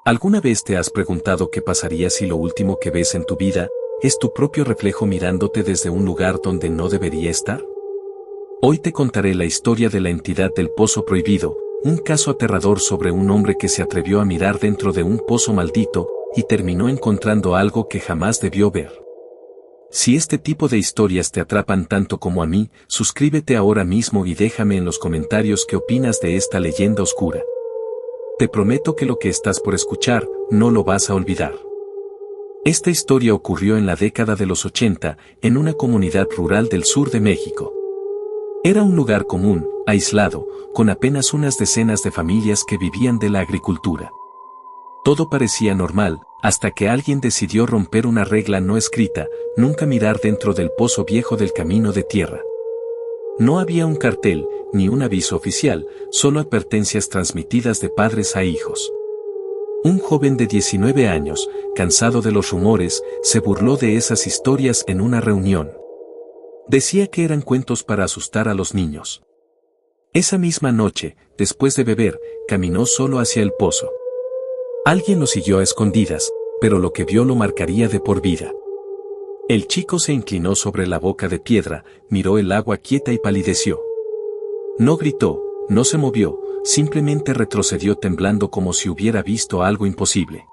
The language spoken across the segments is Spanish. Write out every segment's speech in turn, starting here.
¿Alguna vez te has preguntado qué pasaría si lo último que ves en tu vida es tu propio reflejo mirándote desde un lugar donde no debería estar? Hoy te contaré la historia de la entidad del Pozo Prohibido, un caso aterrador sobre un hombre que se atrevió a mirar dentro de un pozo maldito y terminó encontrando algo que jamás debió ver. Si este tipo de historias te atrapan tanto como a mí, suscríbete ahora mismo y déjame en los comentarios qué opinas de esta leyenda oscura. Te prometo que lo que estás por escuchar, no lo vas a olvidar. Esta historia ocurrió en la década de los 80, en una comunidad rural del sur de México. Era un lugar común, aislado, con apenas unas decenas de familias que vivían de la agricultura. Todo parecía normal, hasta que alguien decidió romper una regla no escrita, nunca mirar dentro del pozo viejo del camino de tierra. No había un cartel, ni un aviso oficial, solo advertencias transmitidas de padres a hijos. Un joven de 19 años, cansado de los rumores, se burló de esas historias en una reunión. Decía que eran cuentos para asustar a los niños. Esa misma noche, después de beber, caminó solo hacia el pozo. Alguien lo siguió a escondidas, pero lo que vio lo marcaría de por vida. El chico se inclinó sobre la boca de piedra, miró el agua quieta y palideció. No gritó, no se movió, simplemente retrocedió temblando como si hubiera visto algo imposible.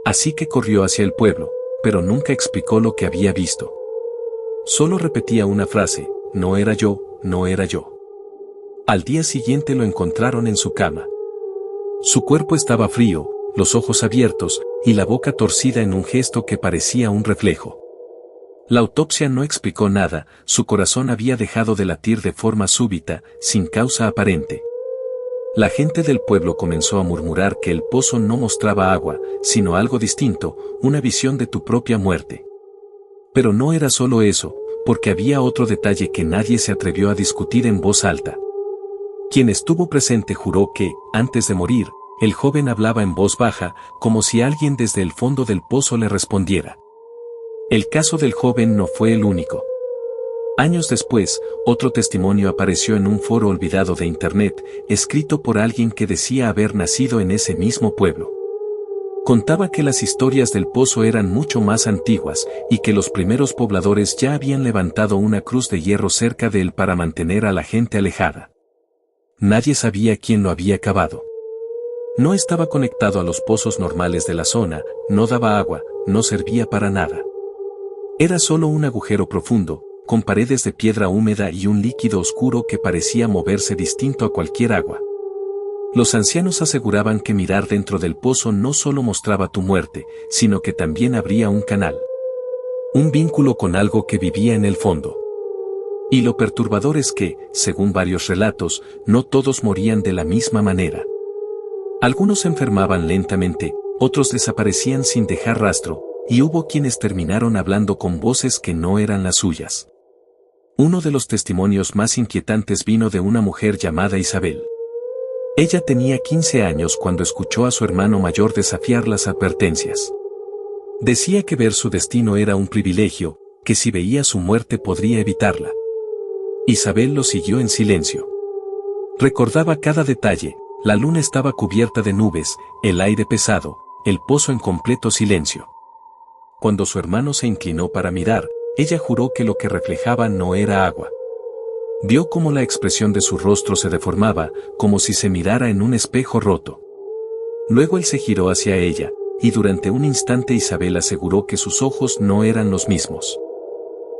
Así que corrió hacia el pueblo, pero nunca explicó lo que había visto. Solo repetía una frase: no era yo, no era yo. Al día siguiente lo encontraron en su cama. Su cuerpo estaba frío, los ojos abiertos, y la boca torcida en un gesto que parecía un reflejo. La autopsia no explicó nada, su corazón había dejado de latir de forma súbita, sin causa aparente. La gente del pueblo comenzó a murmurar que el pozo no mostraba agua, sino algo distinto, una visión de tu propia muerte. Pero no era solo eso, porque había otro detalle que nadie se atrevió a discutir en voz alta. Quien estuvo presente juró que, antes de morir, el joven hablaba en voz baja, como si alguien desde el fondo del pozo le respondiera. El caso del joven no fue el único. Años después, otro testimonio apareció en un foro olvidado de Internet, escrito por alguien que decía haber nacido en ese mismo pueblo. Contaba que las historias del pozo eran mucho más antiguas y que los primeros pobladores ya habían levantado una cruz de hierro cerca de él para mantener a la gente alejada. Nadie sabía quién lo había cavado. No estaba conectado a los pozos normales de la zona, no daba agua, no servía para nada. Era solo un agujero profundo, con paredes de piedra húmeda y un líquido oscuro que parecía moverse distinto a cualquier agua. Los ancianos aseguraban que mirar dentro del pozo no solo mostraba tu muerte, sino que también abría un canal. Un vínculo con algo que vivía en el fondo. Y lo perturbador es que, según varios relatos, no todos morían de la misma manera. Algunos se enfermaban lentamente, otros desaparecían sin dejar rastro, y hubo quienes terminaron hablando con voces que no eran las suyas. Uno de los testimonios más inquietantes vino de una mujer llamada Isabel. Ella tenía 15 años cuando escuchó a su hermano mayor desafiar las advertencias. Decía que ver su destino era un privilegio, que si veía su muerte podría evitarla. Isabel lo siguió en silencio. Recordaba cada detalle: la luna estaba cubierta de nubes, el aire pesado, el pozo en completo silencio. Cuando su hermano se inclinó para mirar, ella juró que lo que reflejaba no era agua. Vio cómo la expresión de su rostro se deformaba, como si se mirara en un espejo roto. Luego él se giró hacia ella, y durante un instante Isabel aseguró que sus ojos no eran los mismos.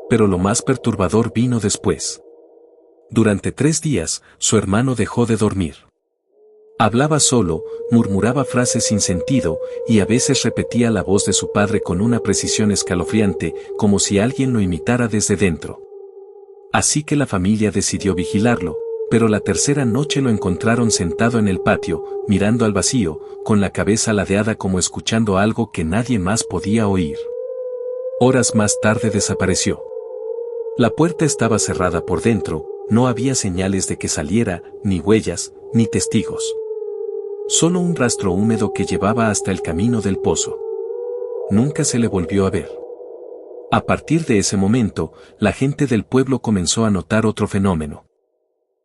Pero lo más perturbador vino después. Durante 3 días, su hermano dejó de dormir. Hablaba solo, murmuraba frases sin sentido, y a veces repetía la voz de su padre con una precisión escalofriante, como si alguien lo imitara desde dentro. Así que la familia decidió vigilarlo, pero la tercera noche lo encontraron sentado en el patio, mirando al vacío, con la cabeza ladeada como escuchando algo que nadie más podía oír. Horas más tarde desapareció. La puerta estaba cerrada por dentro, no había señales de que saliera, ni huellas, ni testigos. Solo un rastro húmedo que llevaba hasta el camino del pozo. Nunca se le volvió a ver. A partir de ese momento, la gente del pueblo comenzó a notar otro fenómeno.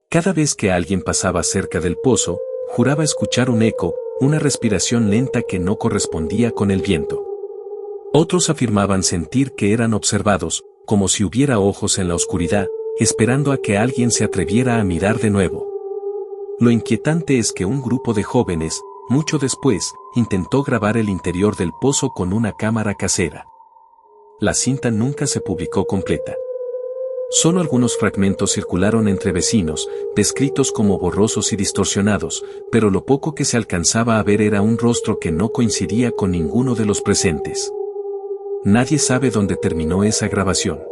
Cada vez que alguien pasaba cerca del pozo, juraba escuchar un eco, una respiración lenta que no correspondía con el viento. Otros afirmaban sentir que eran observados, como si hubiera ojos en la oscuridad, esperando a que alguien se atreviera a mirar de nuevo. Lo inquietante es que un grupo de jóvenes, mucho después, intentó grabar el interior del pozo con una cámara casera. La cinta nunca se publicó completa. Solo algunos fragmentos circularon entre vecinos, descritos como borrosos y distorsionados, pero lo poco que se alcanzaba a ver era un rostro que no coincidía con ninguno de los presentes. Nadie sabe dónde terminó esa grabación.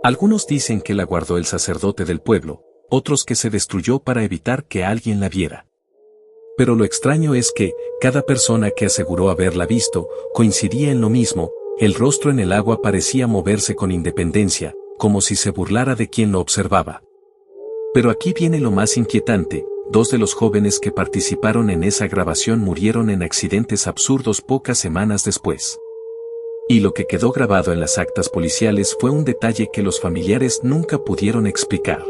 Algunos dicen que la guardó el sacerdote del pueblo, otros que se destruyó para evitar que alguien la viera. Pero lo extraño es que, cada persona que aseguró haberla visto, coincidía en lo mismo, el rostro en el agua parecía moverse con independencia, como si se burlara de quien lo observaba. Pero aquí viene lo más inquietante, 2 de los jóvenes que participaron en esa grabación murieron en accidentes absurdos pocas semanas después. Y lo que quedó grabado en las actas policiales fue un detalle que los familiares nunca pudieron explicar.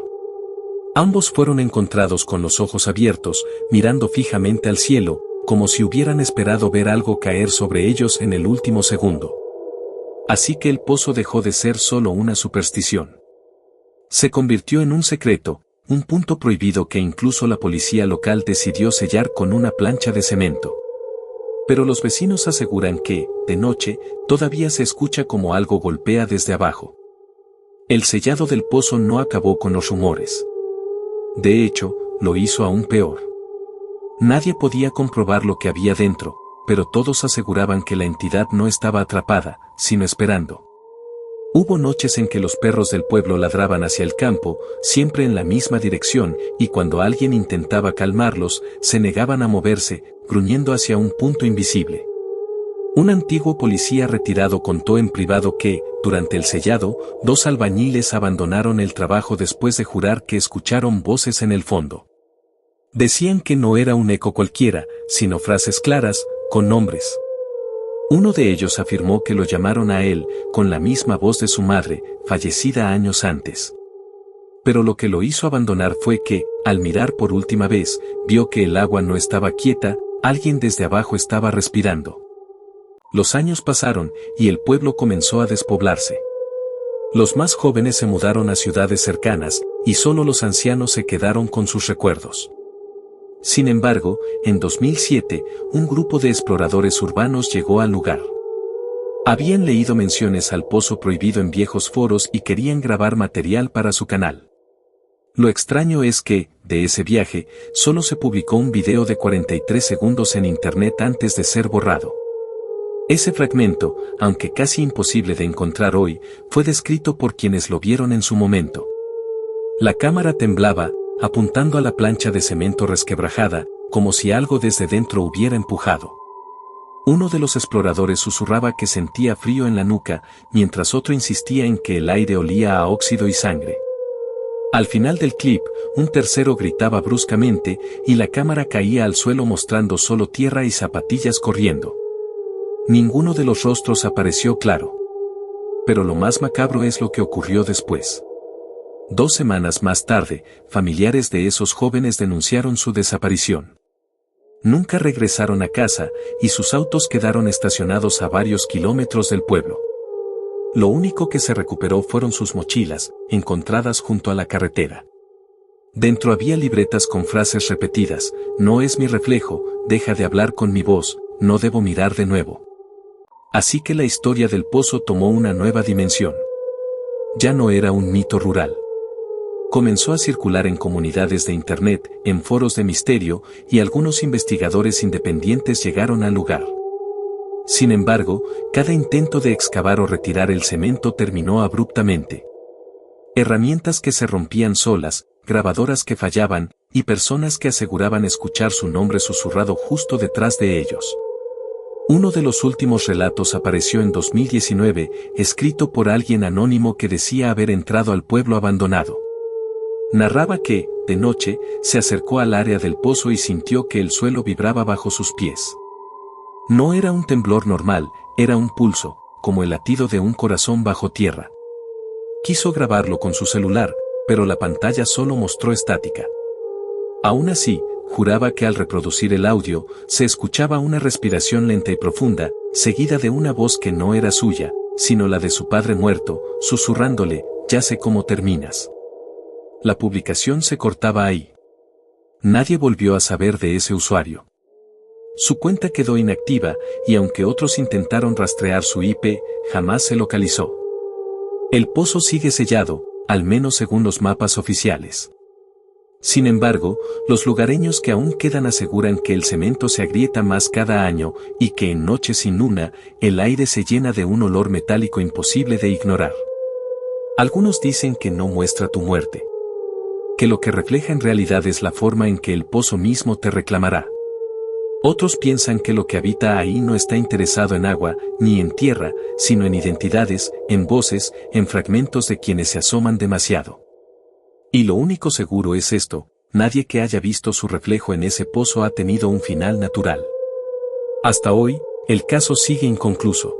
Ambos fueron encontrados con los ojos abiertos, mirando fijamente al cielo, como si hubieran esperado ver algo caer sobre ellos en el último segundo. Así que el pozo dejó de ser solo una superstición. Se convirtió en un secreto, un punto prohibido que incluso la policía local decidió sellar con una plancha de cemento. Pero los vecinos aseguran que, de noche, todavía se escucha como algo golpea desde abajo. El sellado del pozo no acabó con los rumores. De hecho, lo hizo aún peor. Nadie podía comprobar lo que había dentro, pero todos aseguraban que la entidad no estaba atrapada, sino esperando. Hubo noches en que los perros del pueblo ladraban hacia el campo, siempre en la misma dirección, y cuando alguien intentaba calmarlos, se negaban a moverse, gruñendo hacia un punto invisible. Un antiguo policía retirado contó en privado que, durante el sellado, 2 albañiles abandonaron el trabajo después de jurar que escucharon voces en el fondo. Decían que no era un eco cualquiera, sino frases claras, con nombres. Uno de ellos afirmó que lo llamaron a él, con la misma voz de su madre, fallecida años antes. Pero lo que lo hizo abandonar fue que, al mirar por última vez, vio que el agua no estaba quieta, alguien desde abajo estaba respirando. Los años pasaron, y el pueblo comenzó a despoblarse. Los más jóvenes se mudaron a ciudades cercanas, y solo los ancianos se quedaron con sus recuerdos. Sin embargo, en 2007, un grupo de exploradores urbanos llegó al lugar. Habían leído menciones al pozo prohibido en viejos foros y querían grabar material para su canal. Lo extraño es que, de ese viaje, solo se publicó un video de 43 segundos en internet antes de ser borrado. Ese fragmento, aunque casi imposible de encontrar hoy, fue descrito por quienes lo vieron en su momento. La cámara temblaba, apuntando a la plancha de cemento resquebrajada, como si algo desde dentro hubiera empujado. Uno de los exploradores susurraba que sentía frío en la nuca, mientras otro insistía en que el aire olía a óxido y sangre. Al final del clip, un tercero gritaba bruscamente, y la cámara caía al suelo mostrando solo tierra y zapatillas corriendo. Ninguno de los rostros apareció claro. Pero lo más macabro es lo que ocurrió después. 2 semanas más tarde, familiares de esos jóvenes denunciaron su desaparición. Nunca regresaron a casa, y sus autos quedaron estacionados a varios kilómetros del pueblo. Lo único que se recuperó fueron sus mochilas, encontradas junto a la carretera. Dentro había libretas con frases repetidas: no es mi reflejo, deja de hablar con mi voz, no debo mirar de nuevo. Así que la historia del pozo tomó una nueva dimensión. Ya no era un mito rural. Comenzó a circular en comunidades de internet, en foros de misterio, y algunos investigadores independientes llegaron al lugar. Sin embargo, cada intento de excavar o retirar el cemento terminó abruptamente. Herramientas que se rompían solas, grabadoras que fallaban, y personas que aseguraban escuchar su nombre susurrado justo detrás de ellos. Uno de los últimos relatos apareció en 2019, escrito por alguien anónimo que decía haber entrado al pueblo abandonado. Narraba que, de noche, se acercó al área del pozo y sintió que el suelo vibraba bajo sus pies. No era un temblor normal, era un pulso, como el latido de un corazón bajo tierra. Quiso grabarlo con su celular, pero la pantalla solo mostró estática. Aún así, Juraba que al reproducir el audio, se escuchaba una respiración lenta y profunda, seguida de una voz que no era suya, sino la de su padre muerto, susurrándole, «Ya sé cómo terminas». La publicación se cortaba ahí. Nadie volvió a saber de ese usuario. Su cuenta quedó inactiva, y aunque otros intentaron rastrear su IP, jamás se localizó. El pozo sigue sellado, al menos según los mapas oficiales. Sin embargo, los lugareños que aún quedan aseguran que el cemento se agrieta más cada año y que en noches sin luna, el aire se llena de un olor metálico imposible de ignorar. Algunos dicen que no muestra tu muerte, que lo que refleja en realidad es la forma en que el pozo mismo te reclamará. Otros piensan que lo que habita ahí no está interesado en agua, ni en tierra, sino en identidades, en voces, en fragmentos de quienes se asoman demasiado. Y lo único seguro es esto, nadie que haya visto su reflejo en ese pozo ha tenido un final natural. Hasta hoy, el caso sigue inconcluso.